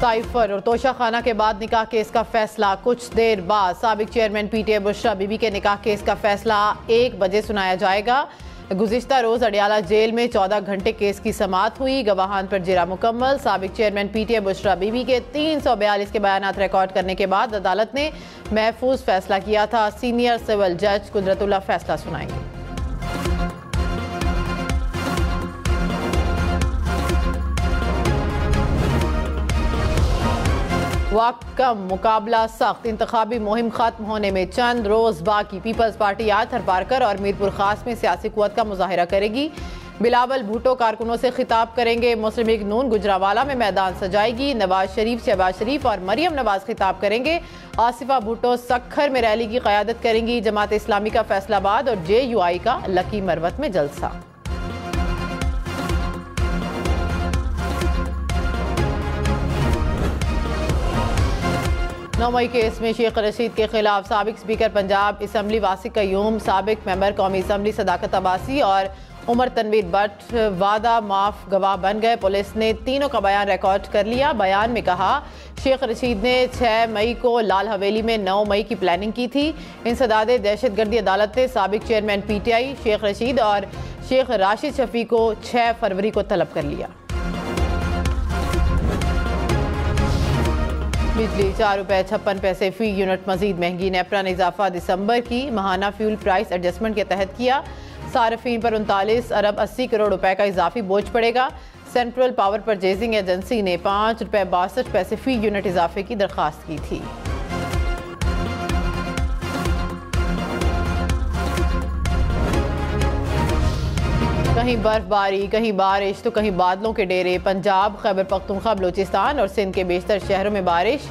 Cipher और तोशाखाना के बाद निकाह केस का फैसला। कुछ देर बाद साबिक चेयरमैन पीटीआई बुशरा बीबी के निकाह केस का फैसला 1 बजे सुनाया जाएगा। गुज़िश्ता रोज अडियाला जेल में 14 घंटे केस की समाअत हुई। गवाहान पर जिरा मुकम्मल। साबिक चेयरमैन पीटीआई बुशरा बीबी के 342 के बयानात रिकॉर्ड करने के बाद अदालत ने महफूज फैसला किया था। सीनियर सिविल जज कुदरतुल्लाह फैसला सुनाएंगे। वक्त कम, मुकाबला सख्त। इंतखाबी मुहिम खत्म होने में चंद रोज बाकी। पीपल्स पार्टी आज थरपारकर और मीरपुर खास में सियासी कुव्वत का मुजाहिरा करेगी। बिलावल भुट्टो कारकुनों से खिताब करेंगे। मुस्लिम लीग नून गुजरावाला में मैदान सजाएगी। नवाज शरीफ, शहबाज शरीफ और मरियम नवाज खिताब करेंगे। आसिफा भुट्टो सक्खर में रैली की क़यादत करेंगी। जमात इस्लामी का फैसलाबाद और JUI का लकी मरवत में जलसा। 9 मई केस में शेख रशीद के खिलाफ साबिक स्पीकर पंजाब असम्बली वासिक कयूम, साबिक मेंबर कौमी असम्बली सदाकत अब्बासी और उमर तनवीर भट्ट वादा माफ गवाह बन गए। पुलिस ने तीनों का बयान रिकॉर्ड कर लिया। बयान में कहा, शेख रशीद ने 6 मई को लाल हवेली में 9 मई की प्लानिंग की थी। इंसदाद दहशतगर्दी अदालत ने साबिक चेयरमैन PTI शेख रशीद और शेख राशिद शफी को 6 फरवरी को तलब कर लिया। बिजली 4 रुपये 56 पैसे फी यूनिट मजीद महंगी। नेपरा ने इजाफा दिसंबर की माहाना फ्यूल प्राइस एडजस्टमेंट के तहत किया। सार्फिन पर 39 अरब 80 करोड़ रुपए का इजाफी बोझ पड़ेगा। सेंट्रल पावर परचेजिंग एजेंसी ने 5 रुपये 62 पैसे फी यूनिट इजाफे की दरख्वास्त की थी। कहीं बर्फबारी, कहीं बारिश तो कहीं बादलों के डेरे। पंजाब, खैबर पख्तूनख्वा, बलूचिस्तान और सिंध के बेशतर शहरों में बारिश।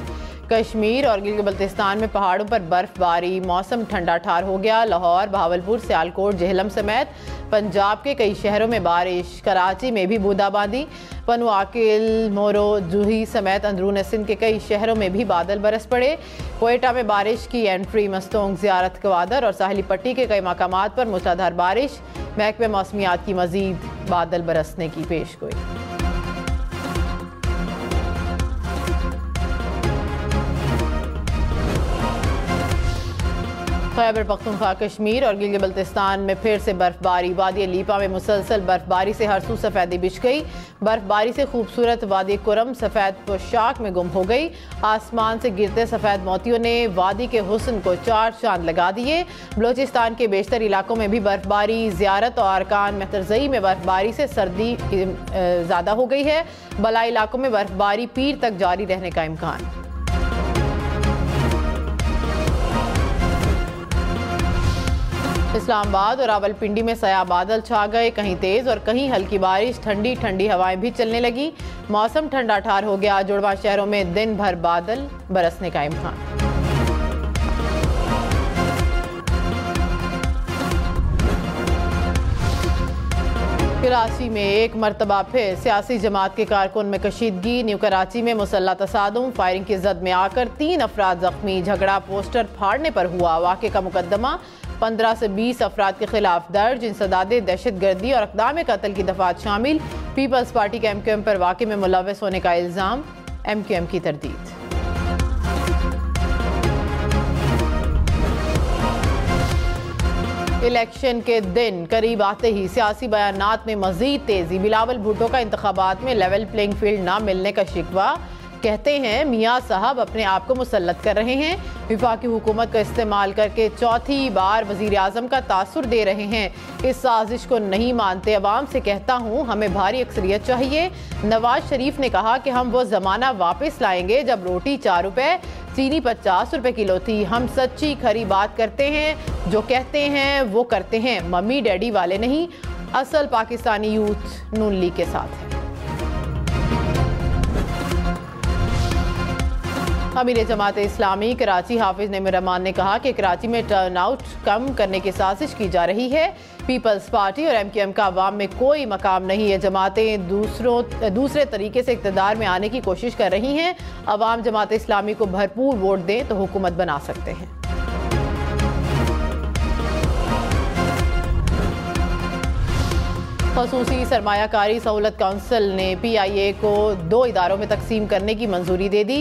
कश्मीर और गिलगित बल्तिस्तान में पहाड़ों पर बर्फबारी। मौसम ठंडा ठार हो गया। लाहौर, बहावलपुर, सियालकोट, जेहलम समेत पंजाब के कई शहरों में बारिश। कराची में भी बूंदाबांदी। पनुआकिल, मोरो, जूही समेत अंदरून सिंध के कई शहरों में भी बादल बरस पड़े। कोयटा में बारिश की एंट्री। मस्तोंग, ज़ियारत कवादर और साहिली पट्टी के कई मकामात पर मूसलाधार बारिश। महकमे मौसमियात की मजीद बादल बरसने की पेशगोई। खैबर पख्तूनख्वा, कश्मीर और गिलगित बल्तिस्तान में फिर से बर्फबारी। वादी लीपा में मुसलसल बर्फबारी से हर सू सफेदी बिछ गई। बर्फबारी से खूबसूरत वादी कुरम सफेद पोशाक में गुम हो गई। आसमान से गिरते सफेद मोतियों ने वादी के हुस्न को 4 चांद लगा दिए। बलोचिस्तान के बेशतर इलाकों में भी बर्फबारी। ज़ियारत और अरकान मेहतरजई में बर्फबारी से सर्दी ज़्यादा हो गई है। बलाई इलाकों में बर्फबारी पीर तक जारी रहने का इम्कान। इस्लामाबाद और रावलपिंडी में सया बादल छा गए। कहीं तेज और कहीं हल्की बारिश। ठंडी ठंडी हवाएं भी चलने लगी। मौसम ठंडा ठार हो गया। जुड़वा शहरों में दिन भर बादल बरसने का इम्कान। कराची में एक मरतबा फिर सियासी जमात के कारकुन में कशीदगी। न्यू कराची में मुसल्ला तसादुम, फायरिंग की जद में आकर 3 अफराद जख्मी। झगड़ा पोस्टर फाड़ने पर हुआ। वाक़े का मुकदमा 15 से 20 अफराद के खिलाफ दर्ज। इंसदाद दहशतगर्दी और अक़दाम कत्ल की दफात शामिल। पीपल्स पार्टी के MQM पर वाक़े में मुलव्वस होने का इल्ज़ाम। MQM की तरदीद। इलेक्शन के दिन करीब आते ही सियासी बयानात में मजीद तेजी। बिलावल भुट्टो का इंतखाबात में लेवल प्लेइंग फील्ड ना मिलने का शिकवा। कहते हैं मियाँ साहब अपने आप को मुसल्लत कर रहे हैं। विफाकी हुकूमत का इस्तेमाल करके चौथी बार वज़ीर आज़म का तासुर दे रहे हैं। इस साजिश को नहीं मानते। अवाम से कहता हूँ हमें भारी अक्सरियत चाहिए। नवाज शरीफ ने कहा कि हम वो ज़माना वापस लाएंगे जब रोटी 4 रुपये, चीनी 50 रुपये किलो थी। हम सच्ची खरी बात करते हैं। जो कहते हैं वो करते हैं। मम्मी डैडी वाले नहीं। असल पाकिस्तानी यूथ नून लीग के साथ है। अमीर जमात इस्लामी कराची हाफिज नईमुर रहमान ने कहा कि कराची में टर्नआउट कम करने की साजिश की जा रही है। पीपल्स पार्टी और MQM का अवाम में कोई मकाम नहीं है। जमातें दूसरे तरीके से इक़्तिदार में आने की कोशिश कर रही हैं। अवाम जमात इस्लामी को भरपूर वोट दें तो हुकूमत बना सकते हैं। खसूसी सरमायाकारी सहूलत काउंसिल ने PIA को 2 इदारों में तकसीम करने की मंजूरी दे दी।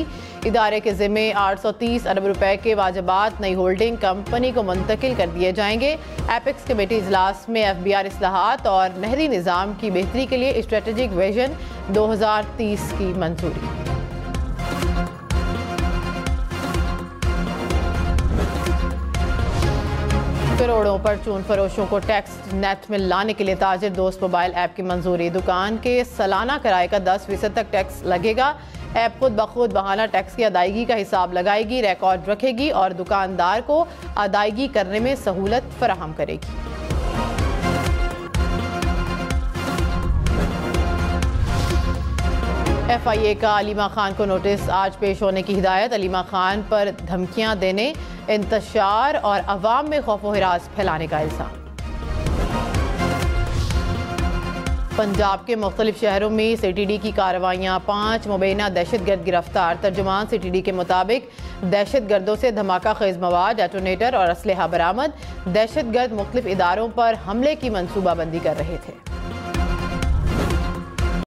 इदारे के ज़िम्मे 830 अरब रुपए के वाजबात नई होल्डिंग कंपनी को मुंतकिल कर दिए जाएंगे। एपेक्स कमेटी इजलास में FBR इस्लाहात और नहरी निज़ाम की बेहतरी के लिए स्ट्रेटेजिक विजन 2030 की मंजूरी। करोड़ों परचून फरोशों को टैक्स नेट में लाने के लिए ताजिर दोस्त मोबाइल ऐप की मंजूरी। दुकान के सालाना किराए का 10% तक टैक्स लगेगा। ऐप खुद बखुद बहाना टैक्स की अदायगी का हिसाब लगाएगी, रिकॉर्ड रखेगी और दुकानदार को अदायगी करने में सहूलत फराहम करेगी। FIA का अलीमा खान को नोटिस आज पेश होने की हिदायत। अलीमा खान पर धमकियां देने, इंतशार और अवाम में खौफ व हिरास फैलाने का इल्जाम। पंजाब के मुख्तलिफ शहरों में CTD की कार्रवाइयाँ। 5 मुबैना दहशतगर्द गिरफ्तार। तर्जुमान CTD के मुताबिक दहशतगर्दों से धमाका खेज मवाद, डेटोनेटर और असलहा बरामद। दहशतगर्द मुख्तलिफ इदारों पर हमले की मनसूबाबंदी कर रहे थे।